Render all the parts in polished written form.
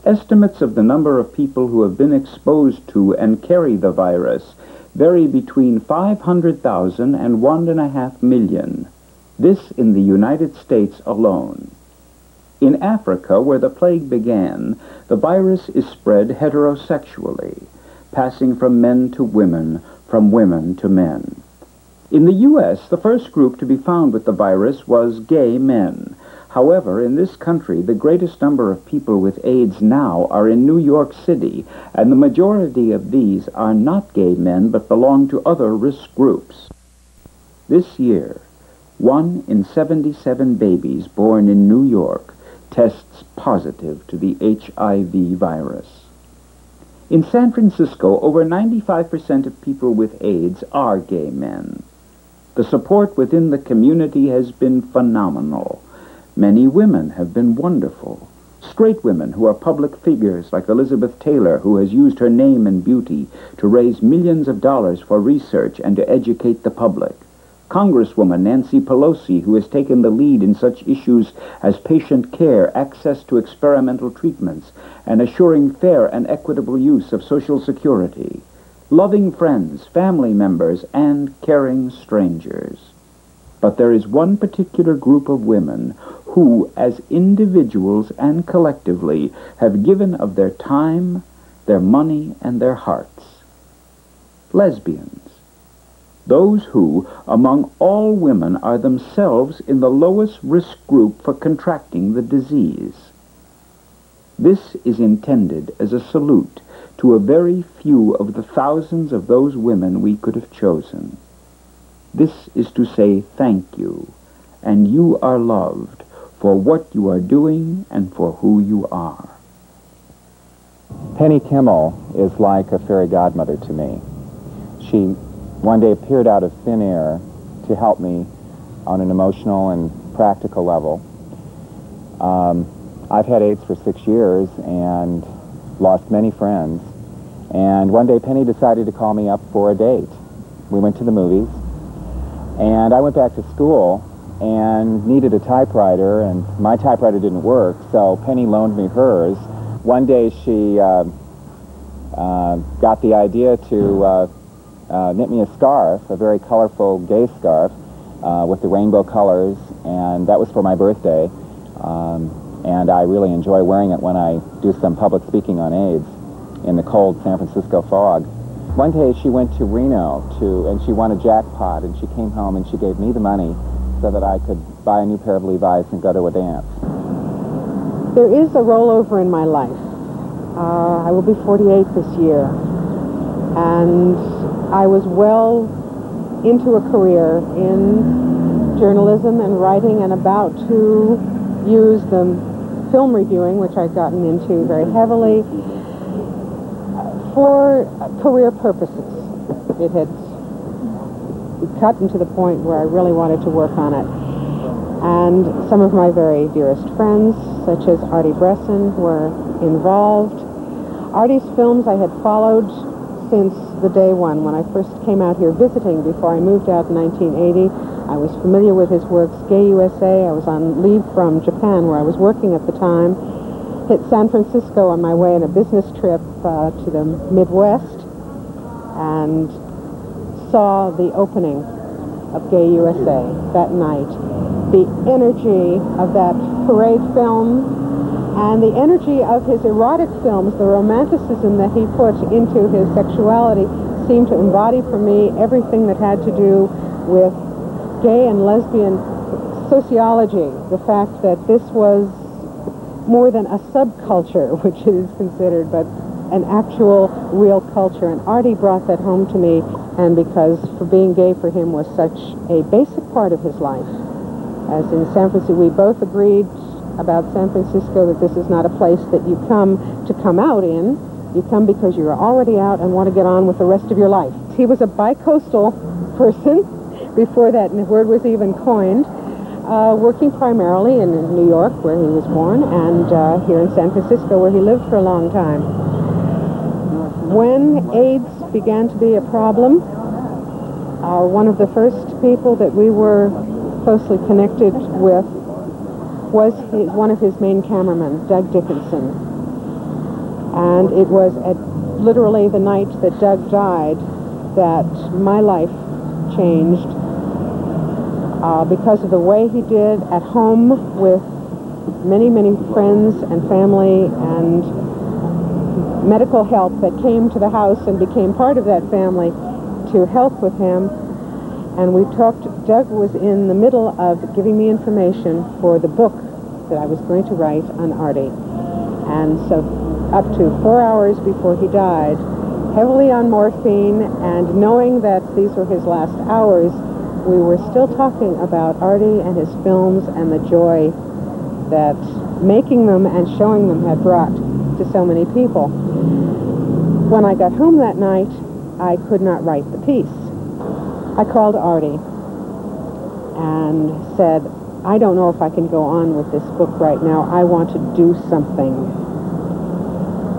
Estimates of the number of people who have been exposed to and carry the virus vary between 500,000 and 1.5 million. This in the United States alone. In Africa, where the plague began, the virus is spread heterosexually, passing from men to women, from women to men. In the U.S., the first group to be found with the virus was gay men. However, in this country, the greatest number of people with AIDS now are in New York City, and the majority of these are not gay men but belong to other risk groups. This year, 1 in 77 babies born in New York tests positive to the HIV virus. In San Francisco, over 95% of people with AIDS are gay men. The support within the community has been phenomenal. Many women have been wonderful. Straight women who are public figures, like Elizabeth Taylor, who has used her name and beauty to raise millions of dollars for research and to educate the public. Congresswoman Nancy Pelosi, who has taken the lead in such issues as patient care, access to experimental treatments, and assuring fair and equitable use of Social Security. Loving friends, family members, and caring strangers. But there is one particular group of women who, as individuals and collectively, have given of their time, their money, and their hearts. Lesbians. Those who, among all women, are themselves in the lowest risk group for contracting the disease. This is intended as a salute to a very few of the thousands of those women we could have chosen. This is to say thank you, and you are loved for what you are doing and for who you are. Penny Kimmel is like a fairy godmother to me. She one day appeared out of thin air to help me on an emotional and practical level. I've had AIDS for 6 years and lost many friends. And one day Penny decided to call me up for a date. We went to the movies, and I went back to school and needed a typewriter, and my typewriter didn't work, so Penny loaned me hers. One day she got the idea to knit me a scarf, a very colorful gay scarf with the rainbow colors, and that was for my birthday. And I really enjoy wearing it when I do some public speaking on AIDS in the cold San Francisco fog. One day she went to Reno and she won a jackpot, and she came home and she gave me the money so that I could buy a new pair of Levi's and go to a dance. There is a rollover in my life. I will be 48 this year, and I was well into a career in journalism and writing, and about to use the film reviewing, which I'd gotten into very heavily, for career purposes. It had cut into the point where I really wanted to work on it. And some of my very dearest friends, such as Artie Bresson, were involved. Artie's films I had followed since the day one, when I first came out here visiting before I moved out in 1980. I was familiar with his works, Gay USA. I was on leave from Japan, where I was working at the time. Hit San Francisco on my way on a business trip to the Midwest, and saw the opening of Gay USA that night. The energy of that parade film and the energy of his erotic films, the romanticism that he put into his sexuality, seemed to embody for me everything that had to do with gay and lesbian sociology. The fact that this was more than a subculture, which it is considered, but an actual real culture. And Artie brought that home to me, and because for being gay for him was such a basic part of his life. As in San Francisco, we both agreed about San Francisco that this is not a place that you come to come out in. You come because you're already out and want to get on with the rest of your life. He was a bi-coastal person before that word was even coined, working primarily in New York, where he was born, and here in San Francisco, where he lived for a long time. When AIDS began to be a problem, one of the first people that we were closely connected with was one of his main cameramen, Doug Dickinson. And it was at literally the night that Doug died that my life changed because of the way he did at home with many, many friends and family and medical help that came to the house and became part of that family to help with him. And we talked, Doug was in the middle of giving me information for the book that I was going to write on Artie. And so up to 4 hours before he died, heavily on morphine, and knowing that these were his last hours, we were still talking about Artie and his films and the joy that making them and showing them had brought to so many people. When I got home that night, I could not write the piece. I called Artie and said, I don't know if I can go on with this book right now. I want to do something.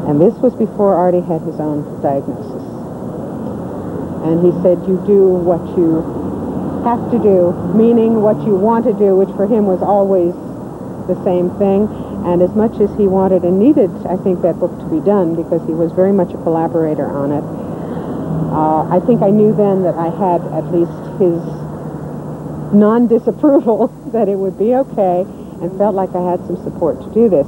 And this was before Artie had his own diagnosis. And he said, you do what you have to do, meaning what you want to do, which for him was always the same thing. And as much as he wanted and needed, I think, that book to be done, because he was very much a collaborator on it, I think I knew then that I had at least his non-disapproval that it would be okay, and felt like I had some support to do this.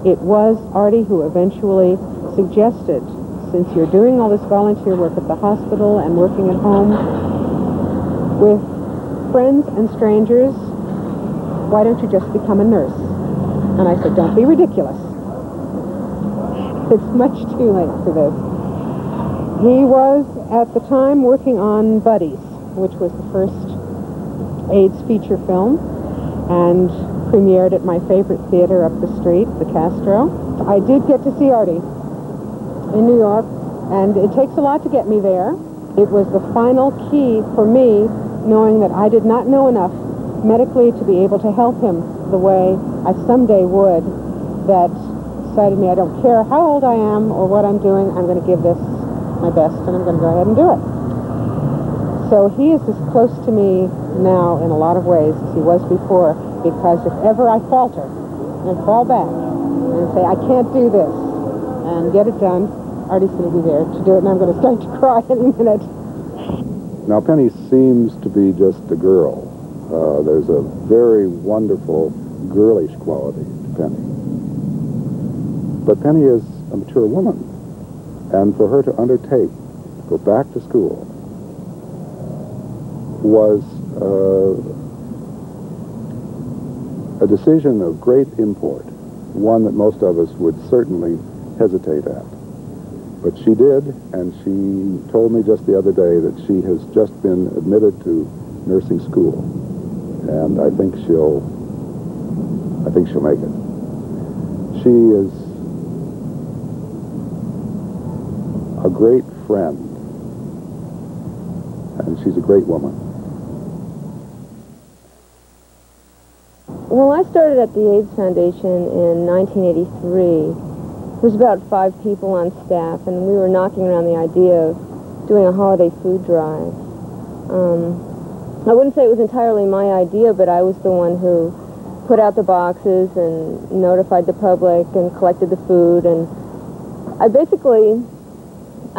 It was Artie who eventually suggested, since you're doing all this volunteer work at the hospital and working at home with friends and strangers, why don't you just become a nurse? And I said, don't be ridiculous. It's much too late for this. He was, at the time, working on Buddies, which was the first AIDS feature film, and premiered at my favorite theater up the street, the Castro. I did get to see Artie in New York, and it takes a lot to get me there. It was the final key for me, knowing that I did not know enough medically to be able to help him the way I someday would, that decided me, I don't care how old I am or what I'm doing, I'm going to give this my best, and I'm going to go ahead and do it. So he is as close to me now in a lot of ways as he was before, because if ever I falter and fall back and say, I can't do this, and get it done, Artie's going to be there to do it, and I'm going to start to cry any minute. Now, Penny seems to be just a girl. There's a very wonderful girlish quality to Penny. But Penny is a mature woman, and for her to undertake to go back to school was a decision of great import, one that most of us would certainly hesitate at. But she did, and she told me just the other day that she has just been admitted to nursing school, and I think she'll make it. She is a great friend, and she's a great woman. Well, I started at the AIDS Foundation in 1983. There was about 5 people on staff, and we were knocking around the idea of doing a holiday food drive. I wouldn't say it was entirely my idea, but I was the one who put out the boxes and notified the public and collected the food, and I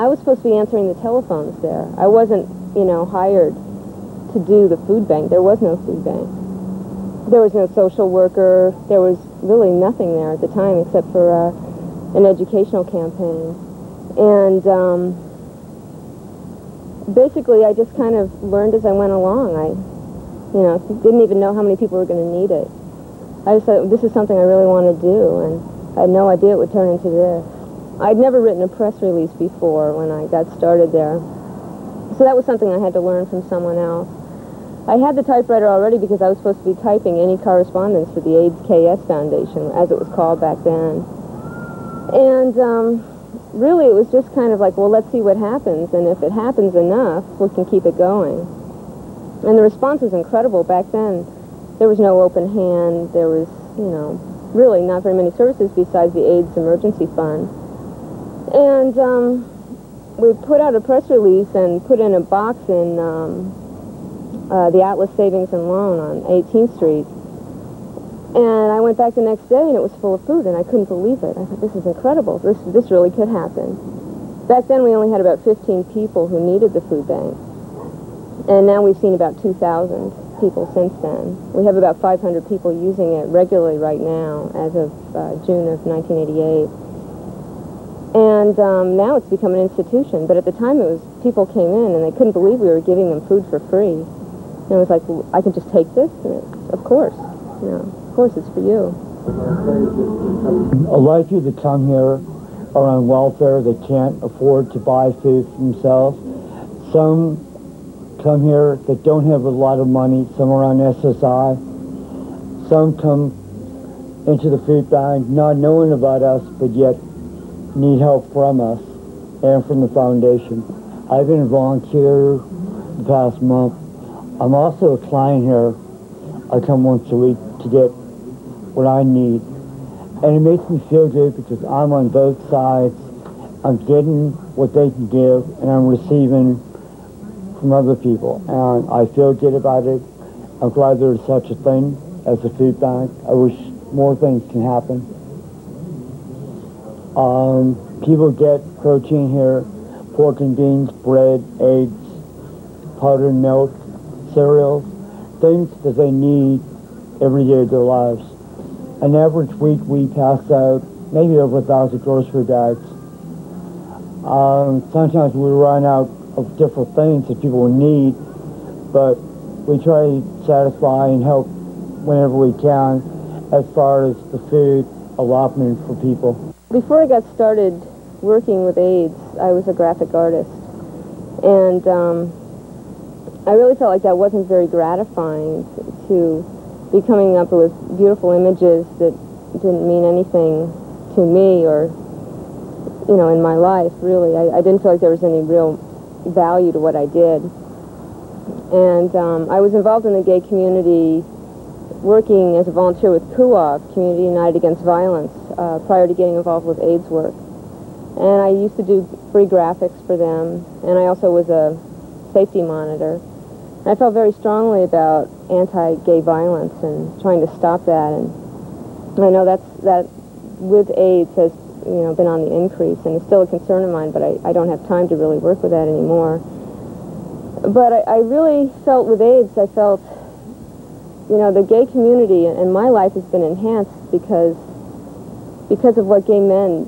was supposed to be answering the telephones there. I wasn't, hired to do the food bank. There was no food bank. There was no social worker. There was really nothing there at the time except for an educational campaign. And basically, I just kind of learned as I went along. I didn't even know how many people were going to need it. I just thought, this is something I really want to do, and I had no idea it would turn into this. I'd never written a press release before when I got started there. So that was something I had to learn from someone else. I had the typewriter already because I was supposed to be typing any correspondence for the AIDS KS Foundation, as it was called back then. And really it was just kind of like, well, let's see what happens, and if it happens enough, we can keep it going. And the response was incredible. Back then, there was no open hand. There was, really not very many services besides the AIDS Emergency Fund. And we put out a press release and put in a box in the Atlas Savings and Loan on 18th Street. And I went back the next day, and it was full of food, and I couldn't believe it. I thought, this is incredible. This really could happen. Back then, we only had about 15 people who needed the food bank. And now we've seen about 2,000 people since then. We have about 500 people using it regularly right now, as of June of 1988. And now it's become an institution. But at the time, it was people came in, and they couldn't believe we were giving them food for free. And it was like, well, I can just take this? And it's, of course. You know, of course, it's for you. A lot of people that come here are on welfare. They can't afford to buy food for themselves. Some come here that don't have a lot of money. Some are on SSI. Some come into the food bank not knowing about us, but yet need help from us and from the foundation. I've been a volunteer the past month. I'm also a client here. I come once a week to get what I need. And it makes me feel good because I'm on both sides. I'm getting what they can give, and I'm receiving from other people. And I feel good about it. I'm glad there's such a thing as a food bank. I wish more things can happen. People get protein here, pork and beans, bread, eggs, powdered milk, cereals, things that they need every day of their lives. An average week we pass out maybe over 1,000 grocery bags. Sometimes we run out of different things that people need, but we try to satisfy and help whenever we can as far as the food allotment for people. Before I got started working with AIDS, I was a graphic artist. And I really felt like that wasn't very gratifying to be coming up with beautiful images that didn't mean anything to me or, you know, in my life, really. I didn't feel like there was any real value to what I did. And I was involved in the gay community, working as a volunteer with CUAV, Community United Against Violence, prior to getting involved with AIDS work. And I used to do free graphics for them, and I also was a safety monitor. And I felt very strongly about anti-gay violence and trying to stop that. And I know that with AIDS has, you know, been on the increase, and it's still a concern of mine, but I don't have time to really work with that anymore. But I really felt with AIDS, I felt, you know, the gay community and my life has been enhanced because of what gay men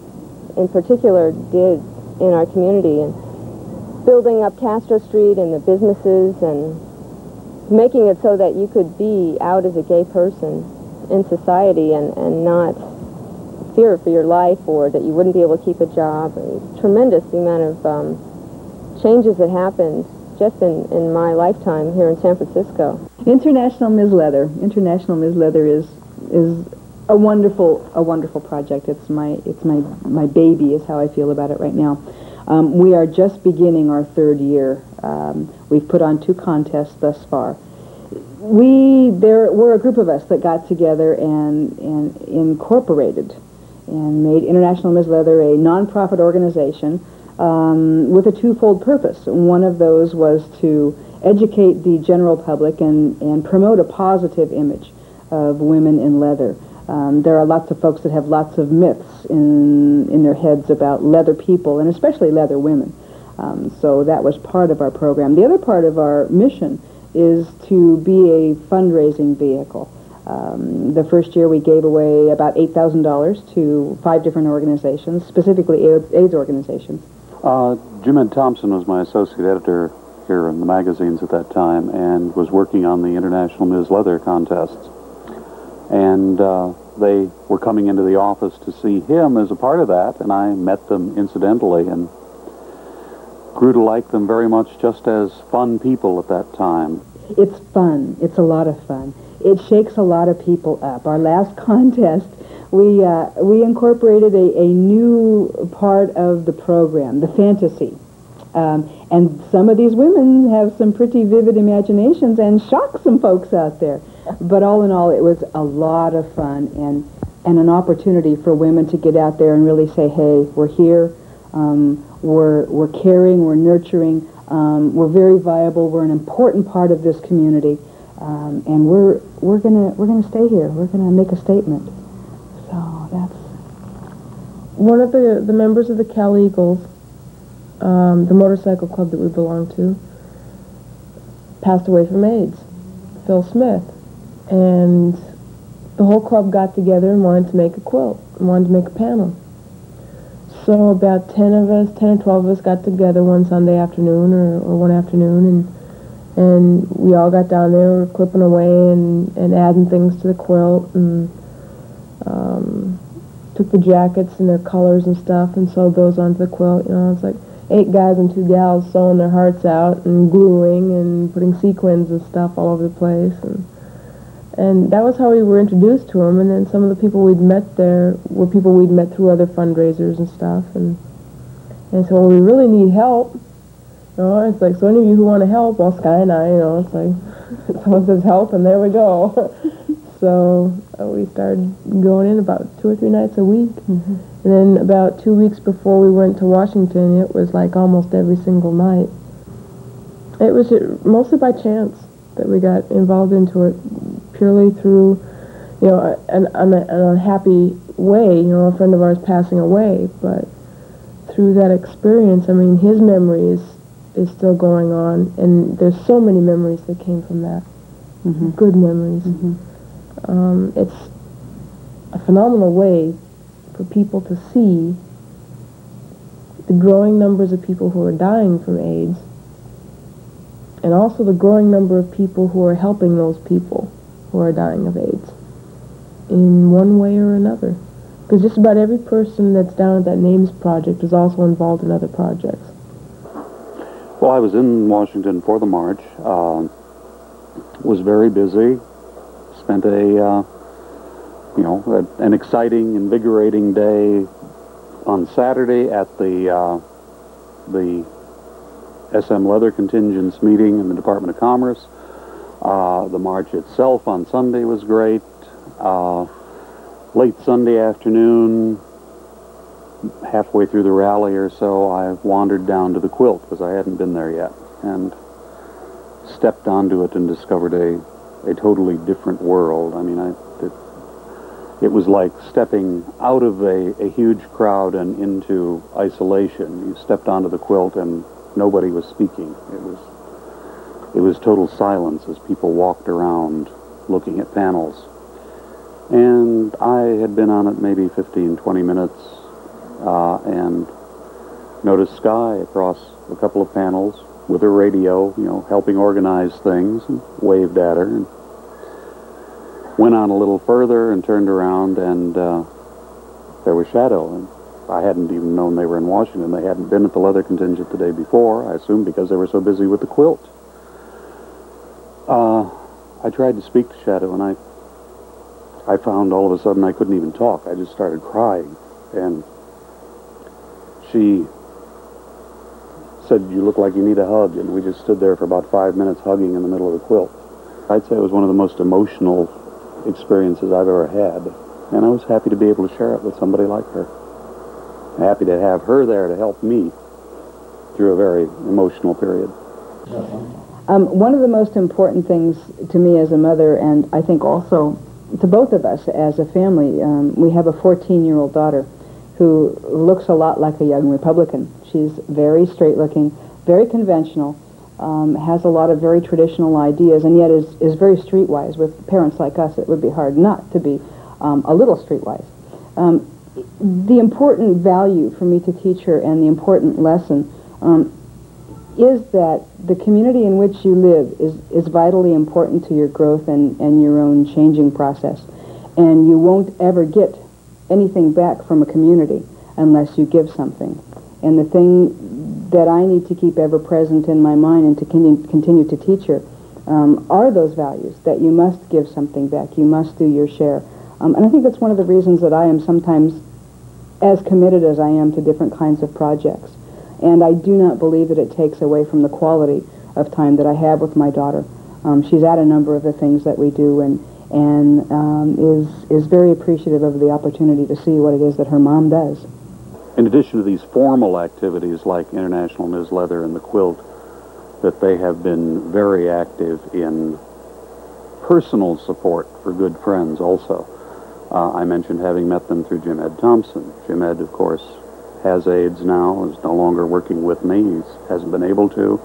in particular did in our community, and building up Castro Street and the businesses and making it so that you could be out as a gay person in society and not fear for your life or that you wouldn't be able to keep a job. Tremendous the amount of changes that happened just in my lifetime here in San Francisco. International Ms. Leather. International Ms. Leather is a wonderful project. It's my baby is how I feel about it right now. We are just beginning our third year. We've put on 2 contests thus far. There were a group of us that got together and incorporated and made International Ms. Leather a nonprofit organization with a twofold purpose. One of those was to educate the general public and promote a positive image of women in leather. There are lots of folks that have lots of myths in their heads about leather people, and especially leather women. So that was part of our program. The other part of our mission is to be a fundraising vehicle. The first year we gave away about $8,000 to 5 different organizations, specifically AIDS organizations. Jim Ed Thompson was my associate editor here in the magazines at that time and was working on the International Ms. Leather contests. And they were coming into the office to see him as a part of that, and I met them incidentally and grew to like them very much just as fun people at that time. It's fun. It's a lot of fun. It shakes a lot of people up. Our last contest, we incorporated a new part of the program, the fantasy. And some of these women have some pretty vivid imaginations and shock some folks out there. But all in all, it was a lot of fun and an opportunity for women to get out there and really say, hey, we're here, we're caring, we're nurturing, we're very viable, we're an important part of this community, And we're gonna stay here. We're gonna make a statement. So that's one of the members of the Cal Eagles, the motorcycle club that we belong to, passed away from AIDS, Phil Smith, and the whole club got together and wanted to make a quilt, and wanted to make a panel. So about 10 or 12 of us got together one Sunday afternoon or one afternoon, and we all got down there, we were clipping away and adding things to the quilt, and took the jackets and their colors and stuff and sewed those onto the quilt. You know, it's like 8 guys and 2 gals sewing their hearts out and gluing and putting sequins and stuff all over the place. And that was how we were introduced to them. And then some of the people we'd met there were people we'd met through other fundraisers and stuff. And so, well, we really need help. You know, it's like, so any of you who want to help, well, Sky and I, you know, it's like, someone says help, and there we go. So we started going in about 2 or 3 nights a week. And then about 2 weeks before we went to Washington, it was like almost every single night. It was mostly by chance that we got involved into it, purely through, you know, an unhappy way, you know, a friend of ours passing away. But through that experience, I mean, his memory is still going on, and there's so many memories that came from that, good memories. It's a phenomenal way for people to see the growing numbers of people who are dying from AIDS, and also the growing number of people who are helping those people who are dying of AIDS in one way or another. Because just about every person that's down at that NAMES project is also involved in other projects. Well, I was in Washington for the march, was very busy, spent an exciting, invigorating day on Saturday at the SM Leather Contingent's meeting in the Department of Commerce. The march itself on Sunday was great. Late Sunday afternoon, halfway through the rally or so, I wandered down to the quilt because I hadn't been there yet, and stepped onto it and discovered a totally different world. I mean, it was like stepping out of a huge crowd and into isolation. You stepped onto the quilt and nobody was speaking. It was total silence as people walked around looking at panels. And I had been on it maybe 15, 20 minutes, and noticed Sky across a couple of panels with her radio, you know, helping organize things, and waved at her, and went on a little further and turned around, and there was Shadow. And I hadn't even known they were in Washington. They hadn't been at the leather contingent the day before, I assume because they were so busy with the quilt. I tried to speak to Shadow, and I found all of a sudden I couldn't even talk. I just started crying, and she said, "You look like you need a hug," and we just stood there for about 5 minutes hugging in the middle of the quilt. I'd say it was one of the most emotional experiences I've ever had, and I was happy to be able to share it with somebody like her. Happy to have her there to help me through a very emotional period. One of the most important things to me as a mother, and I think also to both of us as a family, we have a 14-year-old daughter who looks a lot like a young Republican. She's very straight-looking, very conventional, has a lot of very traditional ideas, and yet is very streetwise. With parents like us, it would be hard not to be a little streetwise. The important value for me to teach her, and the important lesson, is that the community in which you live is vitally important to your growth and your own changing process. And you won't ever get anything back from a community unless you give something. And the thing that I need to keep ever present in my mind and to continue to teach her are those values, that you must give something back, you must do your share. And I think that's one of the reasons that I am sometimes as committed as I am to different kinds of projects. And I do not believe that it takes away from the quality of time that I have with my daughter. She's at a number of the things that we do, and is very appreciative of the opportunity to see what it is that her mom does. In addition to these formal activities like International Ms. Leather and the quilt, that they have been very active in personal support for good friends also. I mentioned having met them through Jim Ed Thompson. Jim Ed, of course, has AIDS now, is no longer working with me. He hasn't been able to.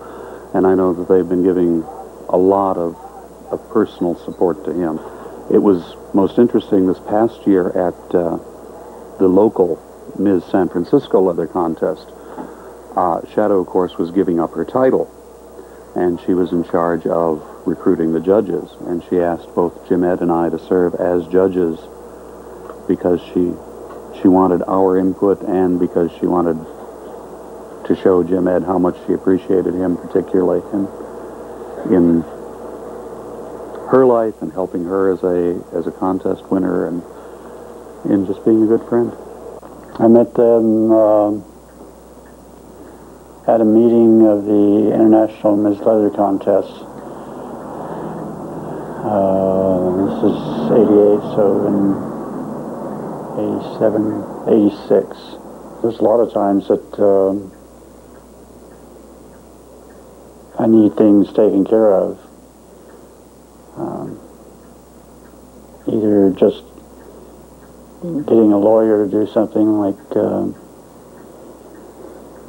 And I know that they've been giving a lot of personal support to him. It was most interesting this past year at the local Ms. San Francisco leather contest. Shadow, of course, was giving up her title, and she was in charge of recruiting the judges. And she asked both Jim Ed and I to serve as judges because she wanted our input and because she wanted to show Jim Ed how much she appreciated him, particularly in her life and helping her as a contest winner and in just being a good friend. I met them at a meeting of the International Ms. Leather Contest. This is 88, so in 87, 86. There's a lot of times that I need things taken care of. Either just getting a lawyer to do something like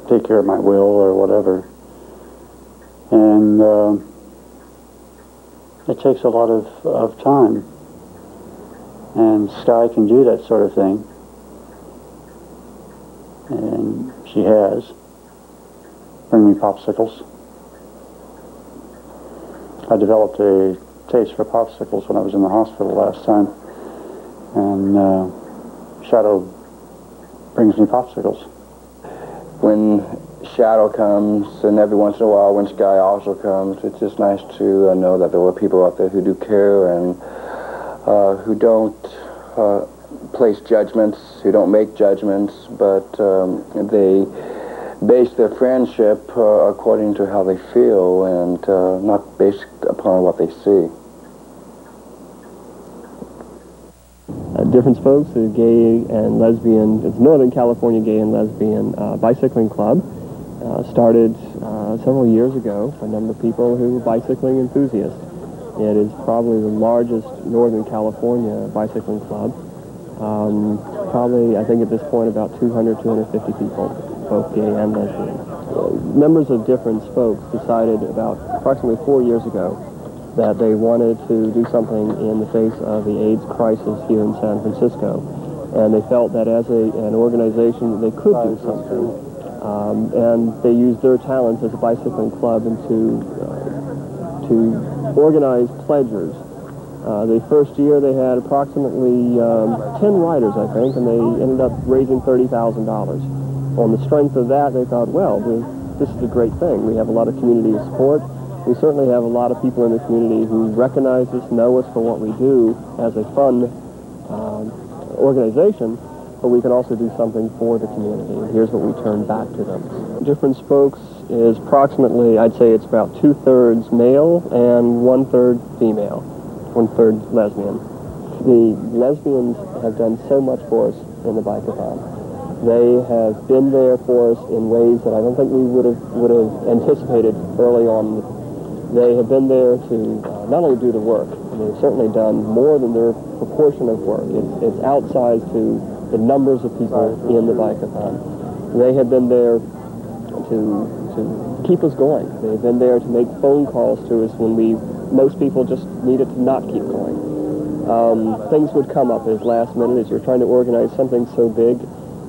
take care of my will or whatever. And it takes a lot of time. And Sky can do that sort of thing. And she has. Bring me popsicles. I developed a taste for popsicles when I was in the hospital last time. And Shadow brings me popsicles. When Shadow comes, and every once in a while when Sky also comes, it's just nice to know that there are people out there who do care and who don't place judgments, who don't make judgments, but they base their friendship according to how they feel and not based upon what they see. Different Folks, a gay and lesbian, it's Northern California Gay and Lesbian Bicycling Club. Started several years ago by a number of people who were bicycling enthusiasts. It is probably the largest Northern California bicycling club. Probably, I think at this point, about 200, 250 people, both gay and lesbian. Members of different spokes decided about approximately 4 years ago that they wanted to do something in the face of the AIDS crisis here in San Francisco. And they felt that as an organization they could do something. And they used their talents as a bicycling club and to organize pledgers. The first year they had approximately 10 riders, I think, and they ended up raising $30,000. On the strength of that, they thought, well, this is a great thing. We have a lot of community support. We certainly have a lot of people in the community who recognize us, know us for what we do as a fun organization, but we can also do something for the community. And here's what we turn back to them. Different Spokes is approximately, I'd say it's about 2/3 male and 1/3 female, 1/3 lesbian. The lesbians have done so much for us in the Bike-a-thon. They have been there for us in ways that I don't think we would have anticipated early on. They have been there to not only do the work, and they've certainly done more than their proportion of work. It's outsized to the numbers of people in the Bike-a-thon. They have been there to keep us going. They've been there to make phone calls to us when most people just needed to not keep going. Things would come up as last minute as you're trying to organize something so big,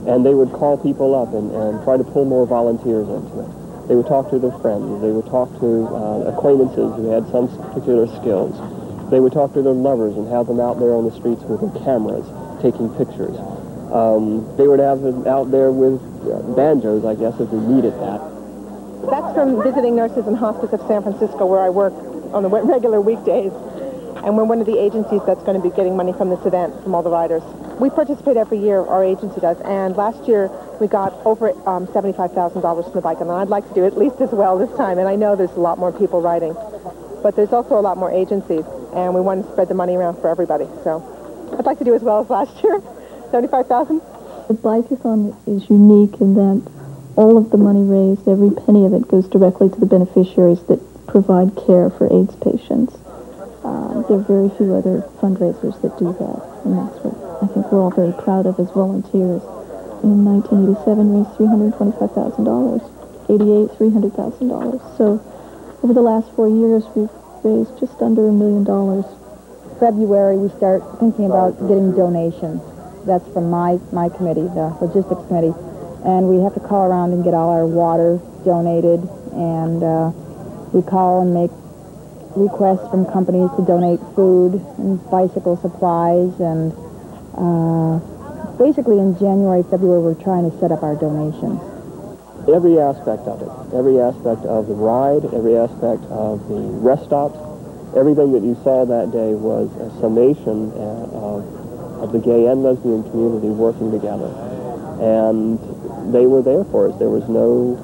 and they would call people up and try to pull more volunteers into it. They would talk to their friends. They would talk to acquaintances who had some particular skills. They would talk to their lovers and have them out there on the streets with their cameras, taking pictures. They would have them out there with banjos, I guess, if they needed that. That's from Visiting Nurses in Hospice of San Francisco, where I work on the regular weekdays. And we're one of the agencies that's going to be getting money from this event, from all the riders. We participate every year, our agency does, and last year we got over $75,000 from the Bike-a-thon. I'd like to do at least as well this time, and I know there's a lot more people riding. But there's also a lot more agencies, and we want to spread the money around for everybody. So I'd like to do as well as last year, $75,000. The Bike-a-thon is unique in that all of the money raised, every penny of it, goes directly to the beneficiaries that provide care for AIDS patients. there are very few other fundraisers that do that, and that's what I think we're all very proud of as volunteers. In 1987, raised $325,000. 88, $300,000. So over the last 4 years, we've raised just under $1 million. February, we start thinking about getting donations. That's from my committee, the logistics committee. And we have to call around and get all our water donated. And we call and make requests from companies to donate food and bicycle supplies. And basically in January, February, we're trying to set up our donations. Every aspect of it, every aspect of the ride, every aspect of the rest stops, everything that you saw that day was a summation of the gay and lesbian community working together. And they were there for us. There was no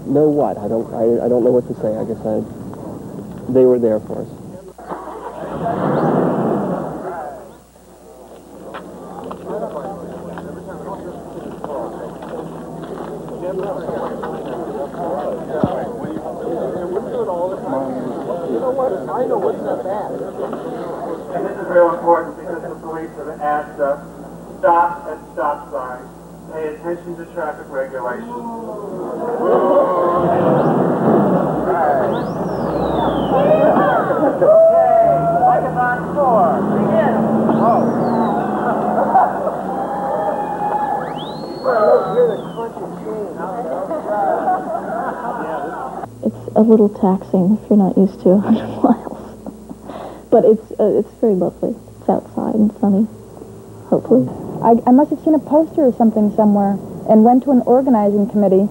what? I don't know what to say. I guess they were there for us. And this is real important because the police have asked us, stop at stop signs, pay attention to traffic regulations. Okay, Bike-a-thon 4, begin. It's a little taxing if you're not used to 100 miles. But it's very lovely. It's outside and sunny, hopefully. I must have seen a poster or something somewhere and went to an organizing committee.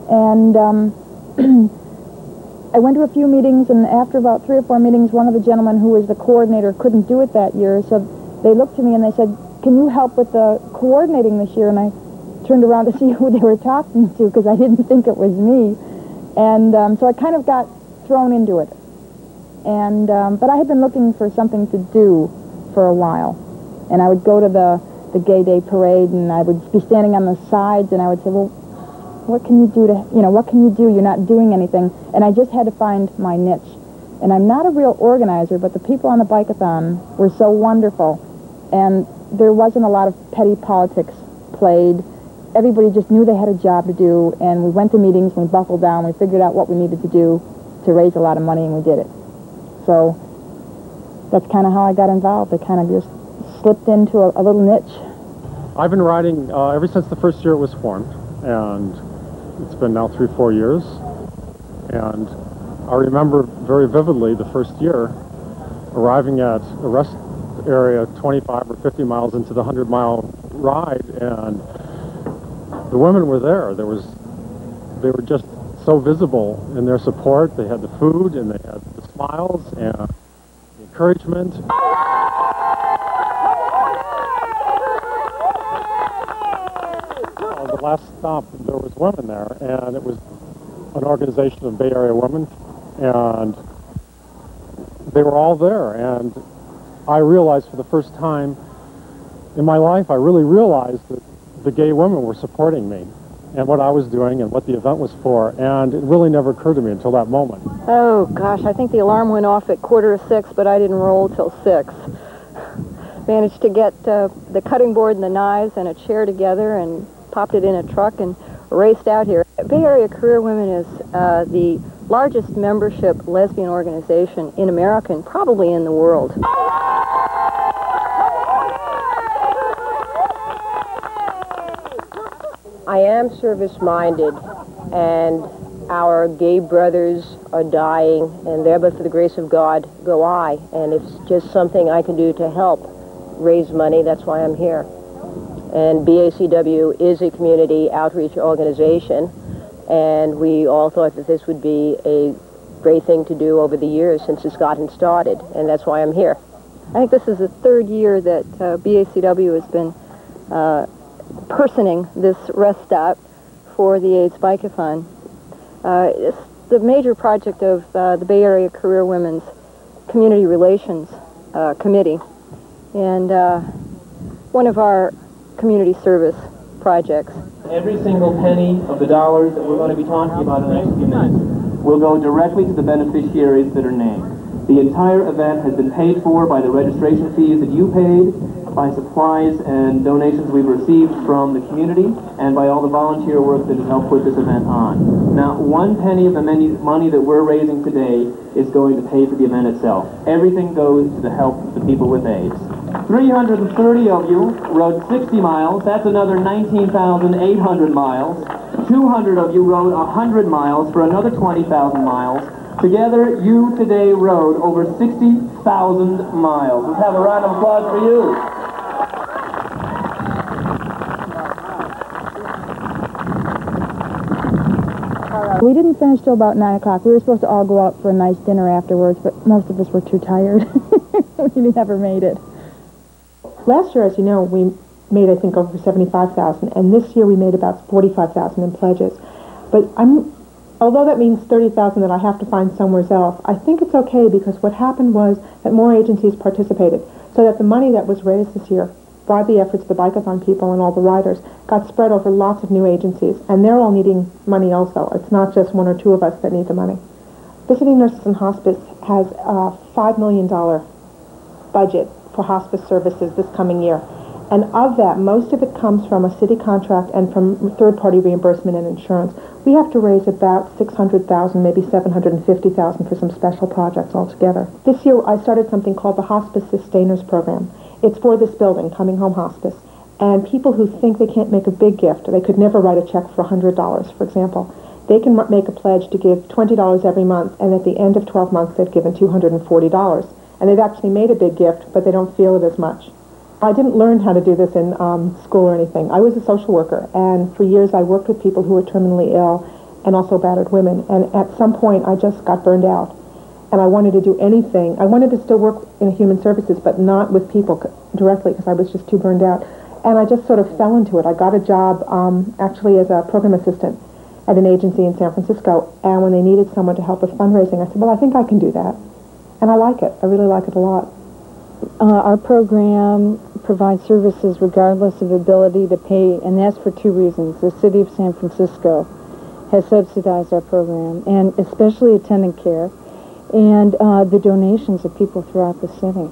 And I went to a few meetings, and after about 3 or 4 meetings, one of the gentlemen who was the coordinator couldn't do it that year. So they looked to me and they said, can you help with the coordinating this year? And I turned around to see who they were talking to because I didn't think it was me. And so I kind of got thrown into it. And but I had been looking for something to do for a while. And I would go to the Gay Day Parade, and I would be standing on the sides, and I would say, well, what can you do to, what can you do? You're not doing anything. And I just had to find my niche. And I'm not a real organizer, but the people on the Bike-a-thon were so wonderful. And there wasn't a lot of petty politics played. Everybody just knew they had a job to do, and we went to meetings, and we buckled down, we figured out what we needed to do to raise a lot of money, and we did it. So that's kind of how I got involved. I kind of just slipped into a little niche. I've been riding ever since the first year it was formed, and it's been now 3-4 years. And I remember very vividly the first year arriving at a rest area 25 or 50 miles into the 100-mile ride, and the women were there. They were just so visible in their support. They had the food, and they had the smiles and the encouragement. The last stop, there was women there, and it was an organization of Bay Area women, and they were all there. And I realized for the first time in my life, I really realized that the gay women were supporting me and what I was doing and what the event was for, and it really never occurred to me until that moment. Oh gosh, I think the alarm went off at 5:45, but I didn't roll till 6. Managed to get the cutting board and the knives and a chair together and popped it in a truck and raced out here. Bay Area Career Women is the largest membership lesbian organization in America and probably in the world. I am service-minded, and our gay brothers are dying, and there but for the grace of God go I. And if it's just something I can do to help raise money, that's why I'm here. And BACW is a community outreach organization, and we all thought that this would be a great thing to do over the years since it's gotten started, and that's why I'm here. I think this is the 3rd year that BACW has been personing this rest stop for the AIDS Bike-a-thon. It's the major project of the Bay Area Career Women's Community Relations Committee, and one of our community service projects. Every single penny of the dollars that we're going to be talking about in the next few minutes will go directly to the beneficiaries that are named. The entire event has been paid for by the registration fees that you paid, by supplies and donations we've received from the community, and by all the volunteer work that has helped put this event on. Now, 1 penny of the money that we're raising today is going to pay for the event itself. Everything goes to the help of the people with AIDS. 330 of you rode 60 miles. That's another 19,800 miles. 200 of you rode 100 miles for another 20,000 miles. Together, you today rode over 60,000 miles. Let's have a round of applause for you. We didn't finish till about 9 o'clock. We were supposed to all go out for a nice dinner afterwards, but most of us were too tired. We never made it. Last year, as you know, we made, I think, over 75,000, and this year we made about 45,000 in pledges. But although that means 30,000 that I have to find somewhere else, I think it's okay because what happened was that more agencies participated, so that the money that was raised this year by the efforts of the Bike-a-thon people and all the riders got spread over lots of new agencies, and they're all needing money also. It's not just 1 or 2 of us that need the money. Visiting Nurses in Hospice has a $5 million budget for hospice services this coming year. And of that, most of it comes from a city contract and from third-party reimbursement and insurance. We have to raise about $600,000, maybe $750,000 for some special projects altogether. This year, I started something called the Hospice Sustainers Program. It's for this building, Coming Home Hospice. And people who think they can't make a big gift, they could never write a check for $100, for example, they can make a pledge to give $20 every month, and at the end of 12 months, they've given $240. And they've actually made a big gift, but they don't feel it as much. I didn't learn how to do this in school or anything. I was a social worker, and for years I worked with people who were terminally ill and also battered women. And at some point, I just got burned out. And I wanted to do anything. I wanted to still work in human services, but not with people directly because I was just too burned out. And I just sort of fell into it. I got a job actually as a program assistant at an agency in San Francisco. And when they needed someone to help with fundraising, I said, well, I think I can do that. And I like it. I really like it a lot. Our program provides services regardless of ability to pay, and that's for 2 reasons. The city of San Francisco has subsidized our program, and especially attendant care, and the donations of people throughout the city.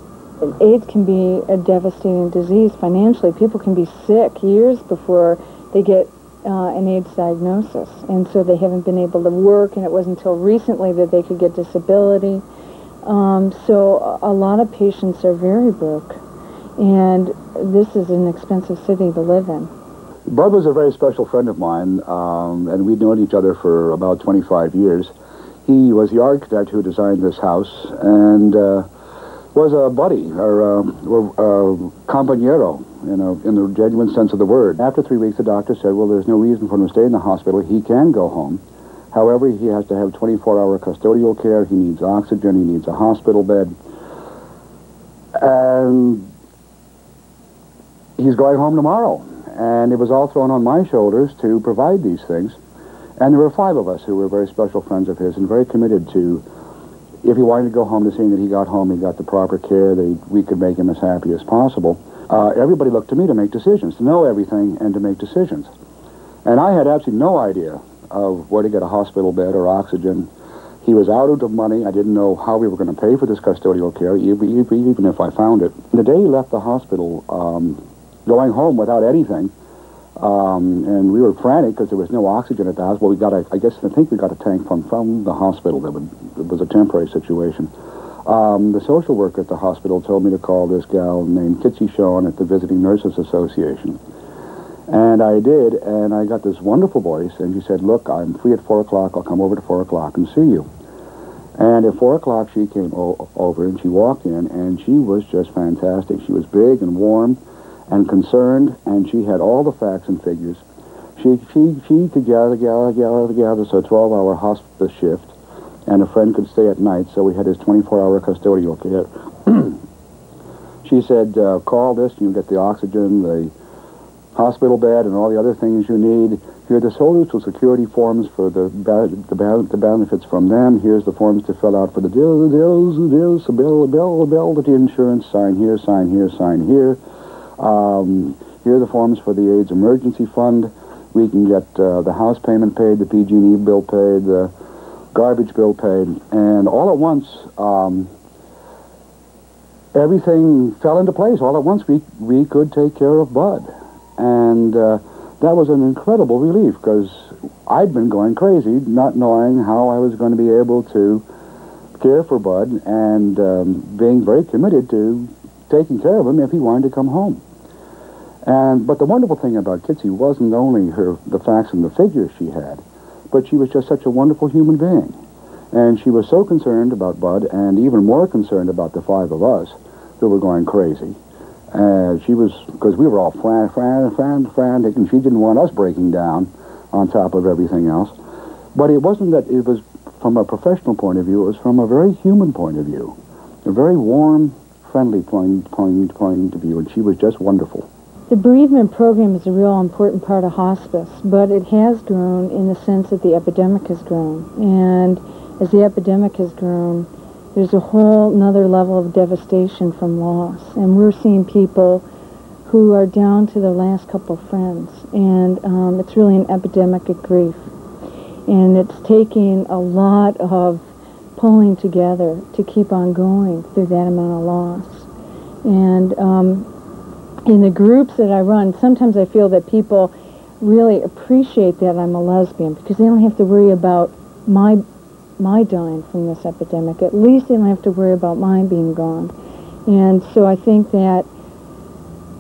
AIDS can be a devastating disease financially. People can be sick years before they get an AIDS diagnosis, and so they haven't been able to work, and it wasn't until recently that they could get disability. So a lot of patients are very broke, and this is an expensive city to live in. Bud was a very special friend of mine, and we'd known each other for about 25 years. He was the architect who designed this house, and was a buddy, or compañero, in the genuine sense of the word. After 3 weeks, the doctor said, well, there's no reason for him to stay in the hospital. He can go home. However, he has to have 24-hour custodial care. He needs oxygen. He needs a hospital bed. And he's going home tomorrow. And it was all thrown on my shoulders to provide these things. And there were 5 of us who were very special friends of his and very committed to, if he wanted to go home, to seeing that he got home, he got the proper care, that we could make him as happy as possible. Everybody looked to me to make decisions, to know everything and to make decisions. And I had absolutely no idea of where to get a hospital bed or oxygen. He was out of money. I didn't know how we were going to pay for this custodial care, even if I found it. The day he left the hospital, going home without anything, and we were frantic because there was no oxygen at the house. Well, we got I think we got a tank from the hospital. It was a temporary situation. The social worker at the hospital told me to call this gal named Kitsy Shawn at the Visiting Nurses Association. And I did, and I got this wonderful voice, and she said, look, I'm free at 4 o'clock. I'll come over to 4 o'clock and see you. And at 4 o'clock, she came over, and she walked in, and she was just fantastic. She was big and warm and concerned, and she had all the facts and figures. She could gather so a 12-hour hospice shift, and a friend could stay at night, so we had his 24-hour custodial care. She said, call this, and you'll get the oxygen, the hospital bed, and all the other things you need. Here are the social security forms for the benefits from them. Here's the forms to fill out for the bill, the insurance, sign here, sign here, sign here. Here are the forms for the AIDS emergency fund. We can get the house payment paid, the PG&E bill paid, the garbage bill paid, and all at once, everything fell into place. All at once, we could take care of Bud. And that was an incredible relief, because I'd been going crazy, not knowing how I was going to be able to care for Bud, and being very committed to taking care of him if he wanted to come home. But the wonderful thing about Kitsy wasn't only the facts and the figures she had, but she was just such a wonderful human being. And she was so concerned about Bud, and even more concerned about the five of us who were going crazy. She was, because we were all frantic, and she didn't want us breaking down on top of everything else. But it wasn't that it was from a professional point of view, it was from a very human point of view. A very warm, friendly point of view, and she was just wonderful. The bereavement program is a real important part of hospice, but it has grown in the sense that the epidemic has grown. And as the epidemic has grown, there's a whole nother level of devastation from loss. And we're seeing people who are down to their last couple of friends. And it's really an epidemic of grief. And it's taking a lot of pulling together to keep on going through that amount of loss. And in the groups that I run, sometimes I feel that people really appreciate that I'm a lesbian, because they don't have to worry about my dying from this epidemic. At least they don't have to worry about mine being gone. And so I think that,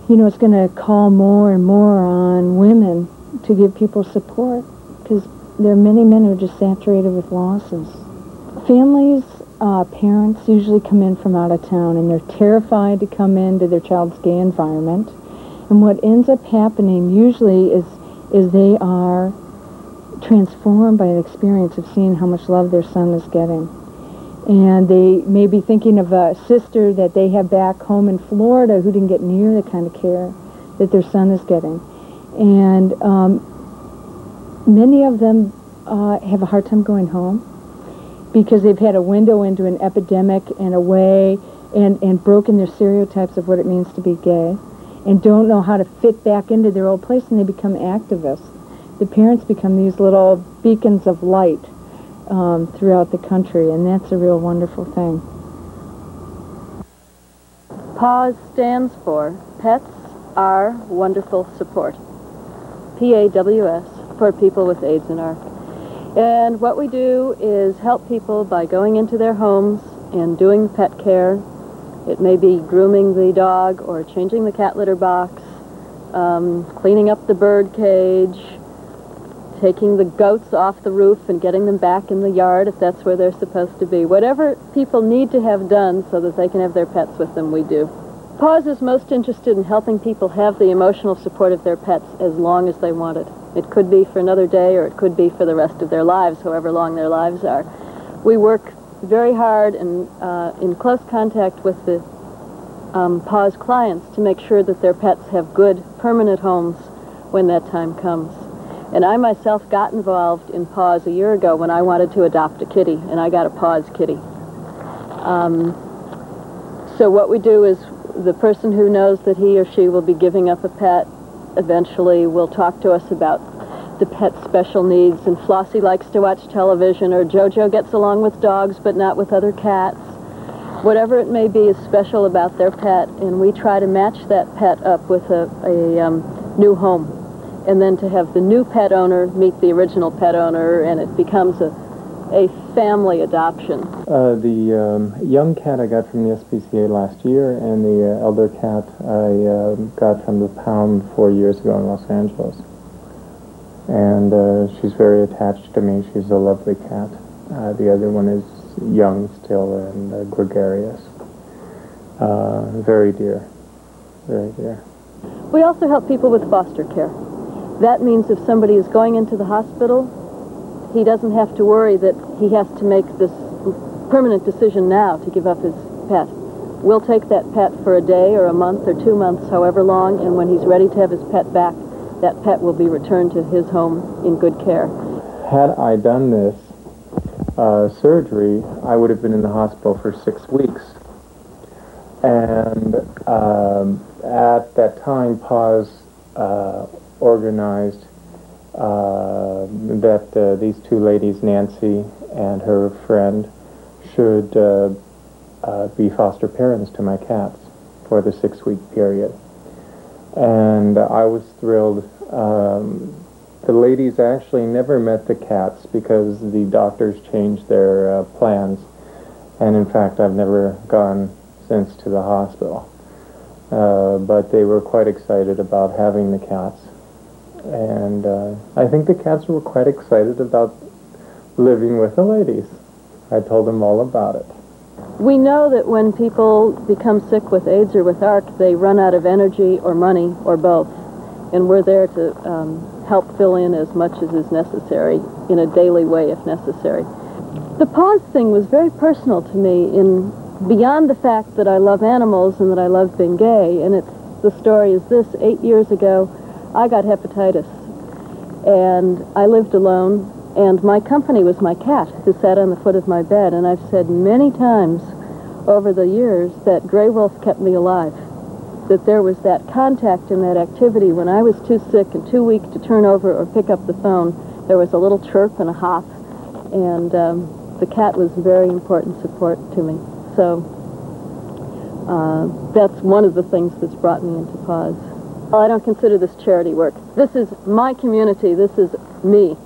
you know, it's going to call more and more on women to give people support, because there are many men who are just saturated with losses. Families, parents usually come in from out of town, and they're terrified to come into their child's gay environment. And what ends up happening usually is they are transformed by the experience of seeing how much love their son is getting. And they may be thinking of a sister that they have back home in Florida who didn't get near the kind of care that their son is getting. And many of them have a hard time going home, because they've had a window into an epidemic and a way, and broken their stereotypes of what it means to be gay, and don't know how to fit back into their old place, and they become activists. The parents become these little beacons of light throughout the country, and that's a real wonderful thing. PAWS stands for Pets Are Wonderful Support. PAWS, for people with AIDS and ARC. And what we do is help people by going into their homes and doing pet care. It may be grooming the dog, or changing the cat litter box, cleaning up the bird cage, taking the goats off the roof and getting them back in the yard if that's where they're supposed to be. Whatever people need to have done so that they can have their pets with them, we do. PAWS is most interested in helping people have the emotional support of their pets as long as they want it. It could be for another day, or it could be for the rest of their lives, however long their lives are. We work very hard and in close contact with the PAWS clients to make sure that their pets have good, permanent homes when that time comes. And I myself got involved in PAWS a year ago when I wanted to adopt a kitty, and I got a PAWS kitty. So what we do is, the person who knows that he or she will be giving up a pet eventually will talk to us about the pet's special needs, and Flossie likes to watch television, or Jojo gets along with dogs but not with other cats. Whatever it may be is special about their pet, and we try to match that pet up with a new home, and then to have the new pet owner meet the original pet owner, and it becomes a family adoption. The young cat I got from the SPCA last year, and the elder cat I got from the pound 4 years ago in Los Angeles. And she's very attached to me. She's a lovely cat. The other one is young still and gregarious. Very dear. Very dear. We also help people with foster care. That means if somebody is going into the hospital, he doesn't have to worry that he has to make this permanent decision now to give up his pet. We'll take that pet for a day or a month or 2 months, however long, and when he's ready to have his pet back, that pet will be returned to his home in good care. Had I done this surgery, I would have been in the hospital for 6 weeks. And at that time, PAWS organized that these two ladies, Nancy and her friend, should be foster parents to my cats for the 6-week period. And I was thrilled. The ladies actually never met the cats because the doctors changed their plans. And in fact, I've never gone since to the hospital. But they were quite excited about having the cats. And I think the cats were quite excited about living with the ladies. I told them all about it. We know that when people become sick with AIDS or with ARC, they run out of energy or money or both. And we're there to help fill in as much as is necessary in a daily way if necessary. The pause thing was very personal to me beyond the fact that I love animals and that I love being gay. And the story is this: 8 years ago, I got hepatitis. And I lived alone. And my company was my cat, who sat on the foot of my bed. And I've said many times over the years that Grey Wolf kept me alive, that there was that contact and that activity when I was too sick and too weak to turn over or pick up the phone. There was a little chirp and a hop, and the cat was very important support to me. So that's one of the things that's brought me into Pause. Well, I don't consider this charity work. This is my community. This is me.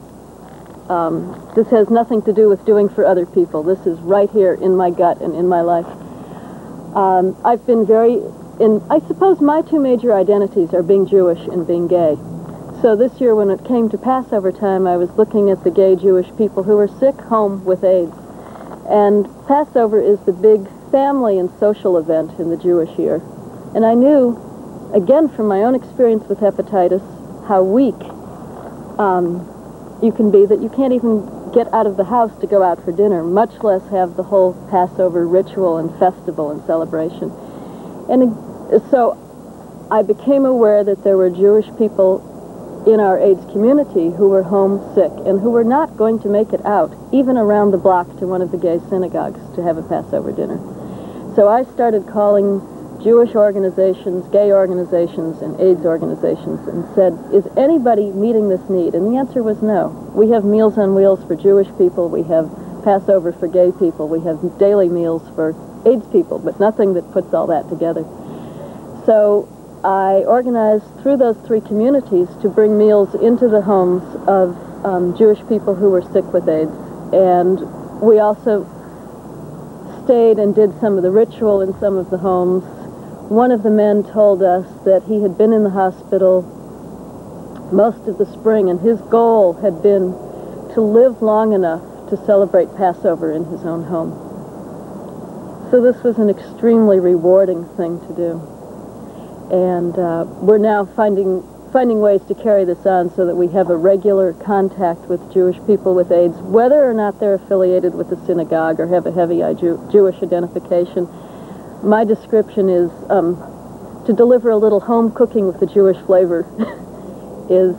This has nothing to do with doing for other people. This is right here in my gut and in my life. I've been I suppose my two major identities are being Jewish and being gay. So this year when it came to Passover time, I was looking at the gay Jewish people who were sick home with AIDS. And Passover is the big family and social event in the Jewish year. And I knew, again from my own experience with hepatitis, how weak you can be, that you can't even get out of the house to go out for dinner, much less have the whole Passover ritual and festival and celebration. And so I became aware that there were Jewish people in our AIDS community who were homesick and who were not going to make it out, even around the block to one of the gay synagogues to have a Passover dinner. So I started calling Jewish organizations, gay organizations, and AIDS organizations and said, is anybody meeting this need? And the answer was no. We have Meals on Wheels for Jewish people. We have Passover for gay people. We have daily meals for AIDS people, but nothing that puts all that together. So I organized through those three communities to bring meals into the homes of Jewish people who were sick with AIDS. And we also stayed and did some of the ritual in some of the homes. One of the men told us that he had been in the hospital most of the spring, and his goal had been to live long enough to celebrate Passover in his own home. So this was an extremely rewarding thing to do. And we're now finding ways to carry this on so that we have a regular contact with Jewish people with AIDS, whether or not they're affiliated with the synagogue or have a heavy Jewish identification. My description is to deliver a little home cooking with the Jewish flavor is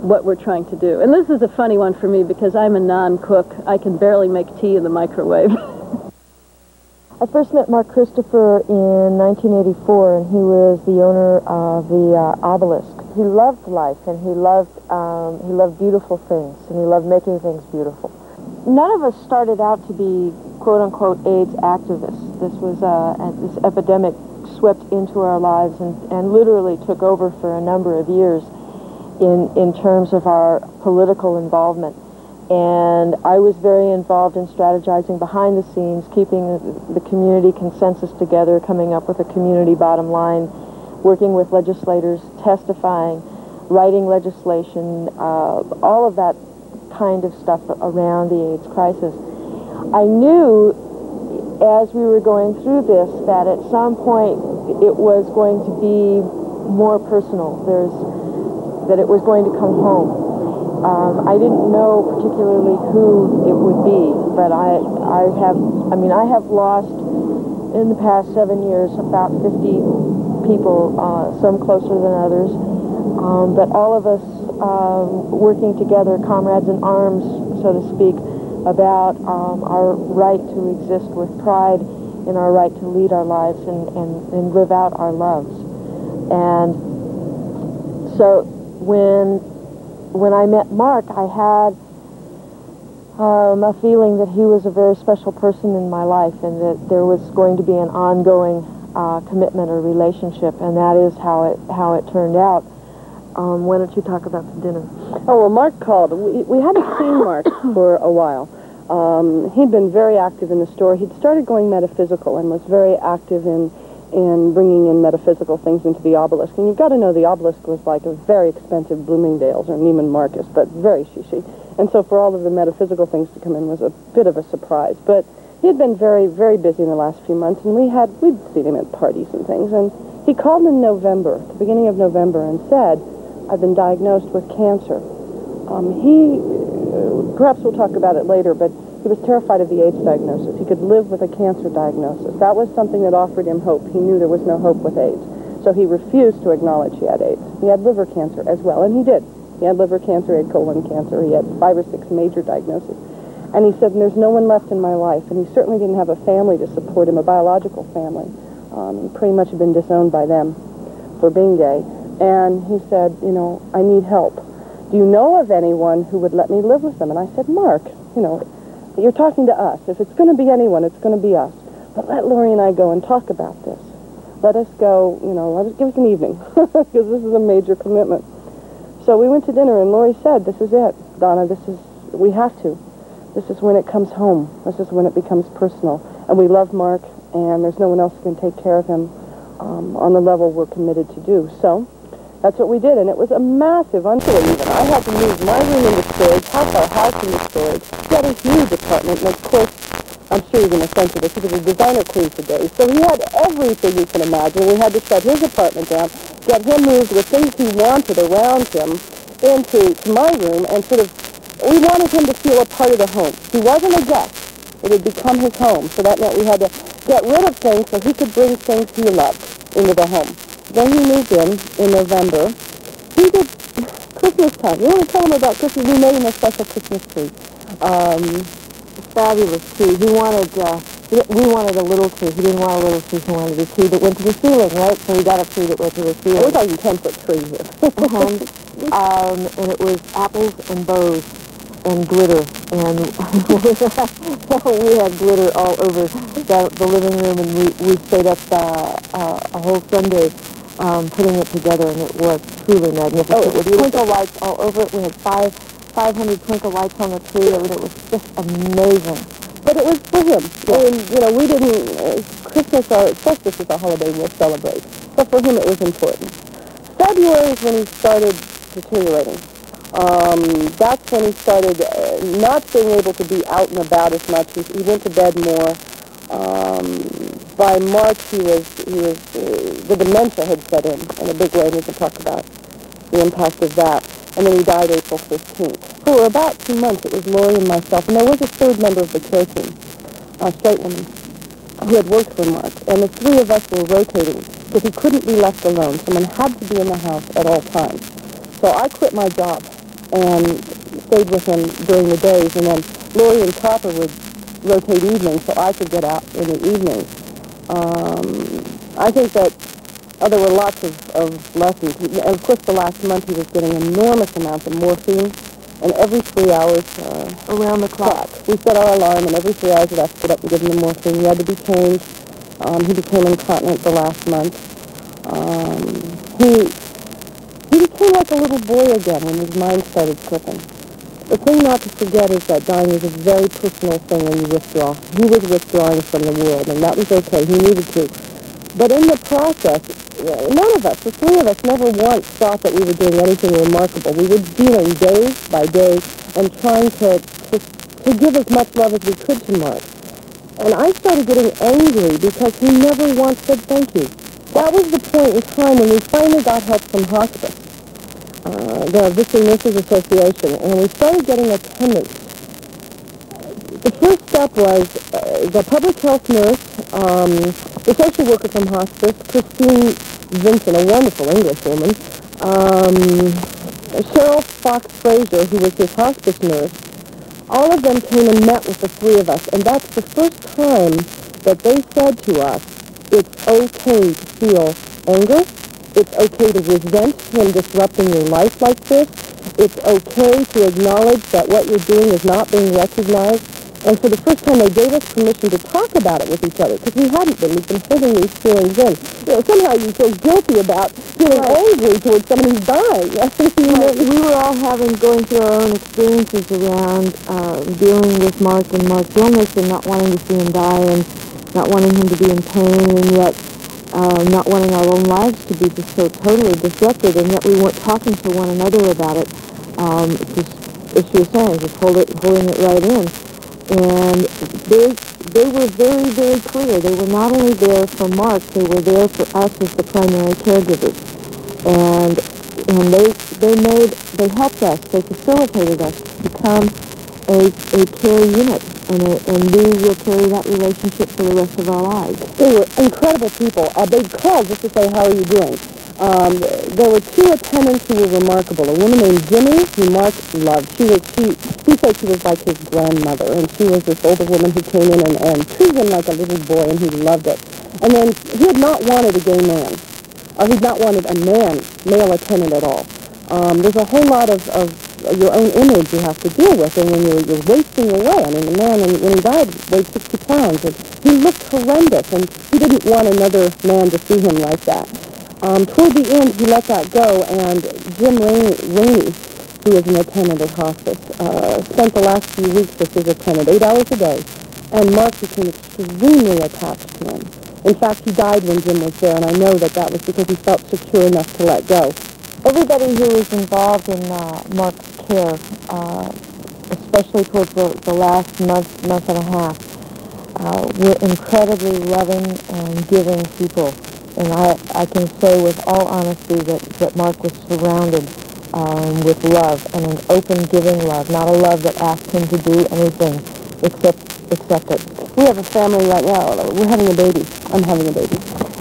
what we're trying to do. And this is a funny one for me because I'm a non-cook. I can barely make tea in the microwave. I first met Mark Christopher in 1984, and he was the owner of the Obelisk. He loved life, and he loved beautiful things, and he loved making things beautiful. None of us started out to be quote-unquote AIDS activists. This was this epidemic swept into our lives and literally took over for a number of years in terms of our political involvement. And I was very involved in strategizing behind the scenes, keeping the community consensus together, coming up with a community bottom line, working with legislators, testifying, writing legislation, all of that kind of stuff around the AIDS crisis. I knew as we were going through this that at some point it was going to be more personal. That it was going to come home. I didn't know particularly who it would be, but I have lost in the past 7 years about 50 people, some closer than others, but all of us working together, comrades in arms, so to speak, about our right to exist with pride and our right to lead our lives and live out our loves. And so when when I met Mark, I had a feeling that he was a very special person in my life and that there was going to be an ongoing commitment or relationship, and that is how it turned out. Why don't you talk about the dinner? Oh, well, Mark called. We hadn't seen Mark for a while. He'd been very active in the store. He'd started going metaphysical and was very active in bringing in metaphysical things into the obelisk. And you've got to know the obelisk was like a very expensive Bloomingdale's or Neiman Marcus, but very shishi. And so for all of the metaphysical things to come in was a bit of a surprise. But he had been very, very busy in the last few months, and we'd seen him at parties and things. And he called in November, the beginning of November, and said, I've been diagnosed with cancer. Perhaps we'll talk about it later, but he was terrified of the AIDS diagnosis. He could live with a cancer diagnosis. That was something that offered him hope. He knew there was no hope with AIDS. So he refused to acknowledge he had AIDS. He had liver cancer as well, and he did. He had liver cancer, he had colon cancer, he had 5 or 6 major diagnoses. And he said, there's no one left in my life. And he certainly didn't have a family to support him, a biological family. He pretty much had been disowned by them for being gay. And he said, I need help. Do you know of anyone who would let me live with them? And I said, Mark, you're talking to us. If it's going to be anyone, it's going to be us. But let Lori and I go and talk about this. Let us go, give us an evening, because this is a major commitment. So we went to dinner, and Lori said, this is it, Donna, we have to. This is when it comes home. This is when it becomes personal. And we love Mark, and there's no one else who can take care of him on the level we're committed to do. So that's what we did, and it was a massive undertaking. I had to move my room into storage, half our house into storage. He had a huge apartment, and of course, I'm sure you're going to censor this, he was a designer queen for days. So he had everything you can imagine. We had to shut his apartment down, get him moved with things he wanted around him into my room, and we wanted him to feel a part of the home. He wasn't a guest. It had become his home, so that meant we had to get rid of things so he could bring things he loved into the home. Then he moved in November. He did Christmas time. You want to tell him about Christmas? We made him a special Christmas tree. Fabulous tree. We wanted a little tree. He didn't want a little tree. He wanted a tree that went to the ceiling, right? So we got a tree that went to the ceiling. We're talking 10-foot tree here. And it was apples and bows and glitter. And we had glitter all over the living room, and we stayed up a whole Sunday putting it together, and it was truly magnificent. With twinkle lights all over it. We had 500 twinkle lights on the tree. I mean, it was just amazing. But it was for him. Yeah. I mean, we didn't, Christmas, solstice is a holiday we'll celebrate. But for him, it was important. February is when he started deteriorating. That's when he started not being able to be out and about as much. He went to bed more. By March, the dementia had set in a big way, and we can talk about the impact of that. And then he died April 15th. For about 2 months, it was Lori and myself, and there was a third member of the care team, a straight woman, who had worked for Mark. And the 3 of us were rotating, because he couldn't be left alone. Someone had to be in the house at all times. So I quit my job and stayed with him during the days, and then Lori and Copper would rotate evenings so I could get out in the evenings. I think that there were lots of lessons. And of course, the last month he was getting enormous amounts of morphine, and every 3 hours around the clock. We set our alarm, and every 3 hours we'd have to get up and give him the morphine. He had to be changed. He became incontinent the last month. He became like a little boy again when his mind started slipping. The thing not to forget is that dying is a very personal thing when you withdraw. He was withdrawing from the world, and that was okay. He needed to. But in the process, none of us, the 3 of us, never once thought that we were doing anything remarkable. We were dealing day by day and trying to give as much love as we could to Mark. And I started getting angry because he never once said thank you. That was the point in time when we finally got help from hospice, the Visiting Nurses Association, and we started getting attendance. The first step was the public health nurse, the social worker from hospice, Christine Vincent, a wonderful English woman, Cheryl Fox Fraser, who was his hospice nurse. All of them came and met with the 3 of us, and that's the first time that they said to us, it's okay to feel anger, it's okay to resent him disrupting your life like this, it's okay to acknowledge that what you're doing is not being recognized. And for the first time, they gave us permission to talk about it with each other, because we hadn't been. We've been holding these feelings in. Somehow you feel guilty about feeling angry towards someone who's dying. We were all going through our own experiences around dealing with Mark and Mark's illness and not wanting to see him die and not wanting him to be in pain, and yet not wanting our own lives to be just so totally disrupted, and yet we weren't talking to one another about it. Just, as she was saying, just holding it right in. And they were very, very clear. They were not only there for Mark, they were there for us as the primary caregivers. And they helped us, they facilitated us to become a care unit, and we will carry that relationship for the rest of our lives. They were incredible people. They'd call just to say, how are you doing? There were two attendants who were remarkable. A woman named Jimmy, who Mark loved. He said she was like his grandmother, and she was this older woman who came in and treated him like a little boy, and he loved it. And then he had not wanted a gay man, or he'd not wanted a male attendant at all. There's a whole lot of your own image you have to deal with, and when you're wasting away. I mean, the man, when he died, weighed 60 pounds, and he looked horrendous, and he didn't want another man to see him like that. Toward the end, he let that go, and Jim Rainey, who is an attendant at hospice, spent the last few weeks with his attendant, 8 hours a day, and Mark became extremely attached to him. In fact, he died when Jim was there, and I know that was because he felt secure enough to let go. Everybody who was involved in Mark's care, especially towards the last month and a half, were incredibly loving and giving people. And I can say with all honesty that Mark was surrounded with love, and an open giving love, not a love that asked him to do anything except it. We have a family right now. We're having a baby. I'm having a baby.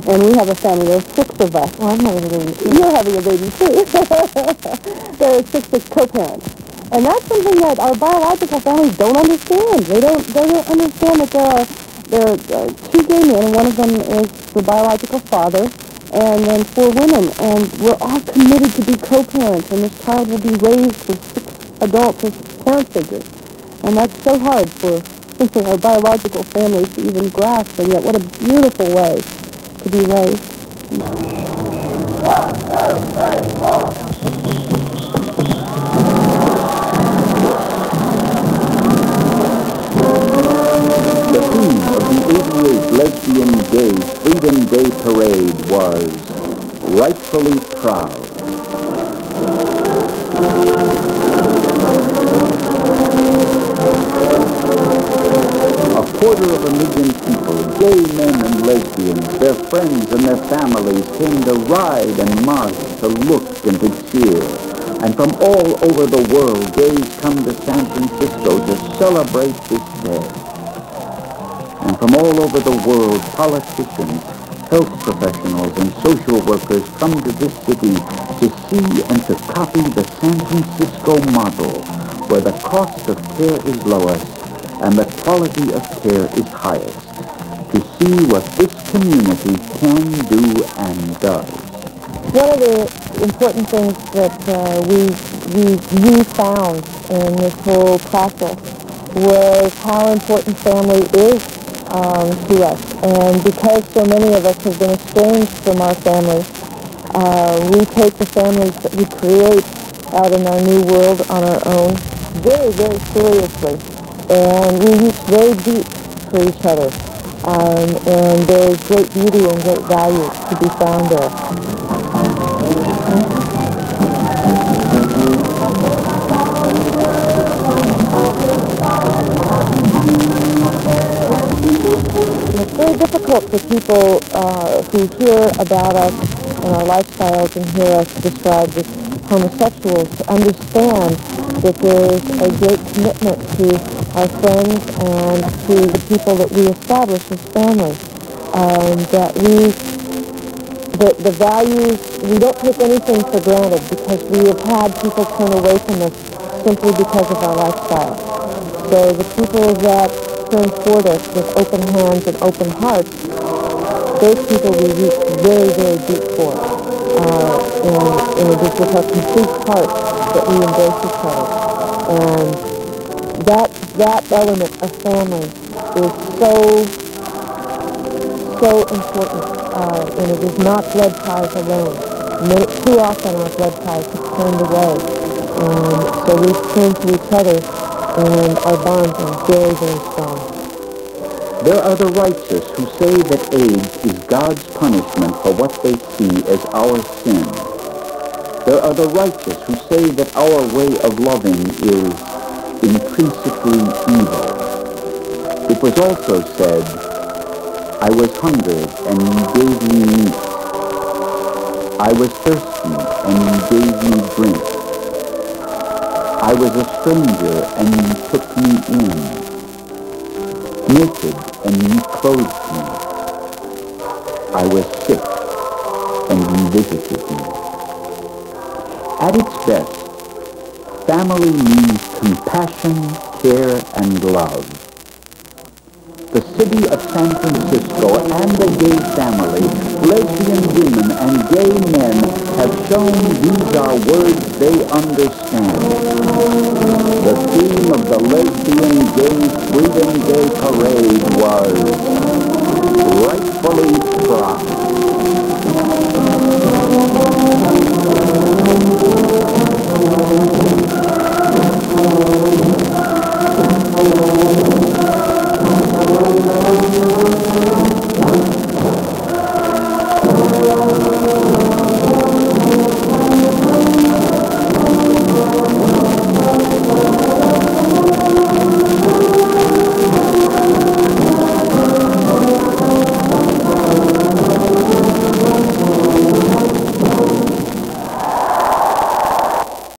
And we have a family. There are 6 of us. Well, I'm having a baby too. You're having a baby too. There are 6 as co-parents. And that's something that our biological families don't understand. They don't understand that there are 2 gay men, and one of them is the biological father, and then 4 women. And we're all committed to be co-parents, and this child will be raised with 6 adults as parent figures. And that's so hard for our biological families to even grasp, and yet what a beautiful way to be raised. The theme of the 88th Lesbian Gay Freedom Day Parade was Rightfully Proud. A 250,000 people, gay men and lesbians, their friends and their families came to ride and march, to look and to cheer. And from all over the world, gays come to San Francisco to celebrate this day. And from all over the world, politicians, health professionals, and social workers come to this city to see and to copy the San Francisco model, where the cost of care is lowest and the quality of care is highest, to see what this community can do and does. One of the important things that we found in this whole process was how important family is to us. And because so many of us have been estranged from our families, we take the families that we create out in our new world on our own very, very seriously. And we reach very deep for each other. And there is great beauty and great value to be found there. It's very difficult for people who hear about us and our lifestyles and hear us described as homosexuals to understand that there is a great commitment to our friends and to the people that we establish as family. That the values, we don't take anything for granted because we have had people turn away from us simply because of our lifestyle. So the people that turn toward us with open hands and open hearts, those people we reach very, very deep for. And and it is with our complete heart that we embrace each other. And that element of family is so important, and it is not blood ties alone. Too often our blood ties have turned away, and so we turn to each other, and our bonds are very, very strong. There are the righteous who say that AIDS is God's punishment for what they see as our sin. There are the righteous who say that our way of loving is intrinsically evil. It was also said, I was hungry, and you gave me meat. I was thirsty, and you gave me drink. I was a stranger, and you took me in. Naked, and you clothed me. I was sick, and you visited me. At its best, family means compassion, care, and love. The city of San Francisco and the gay family, lesbian women and gay men have shown these are words they understand. The theme of the Lesbian Gay Freedom Day Parade was rightfully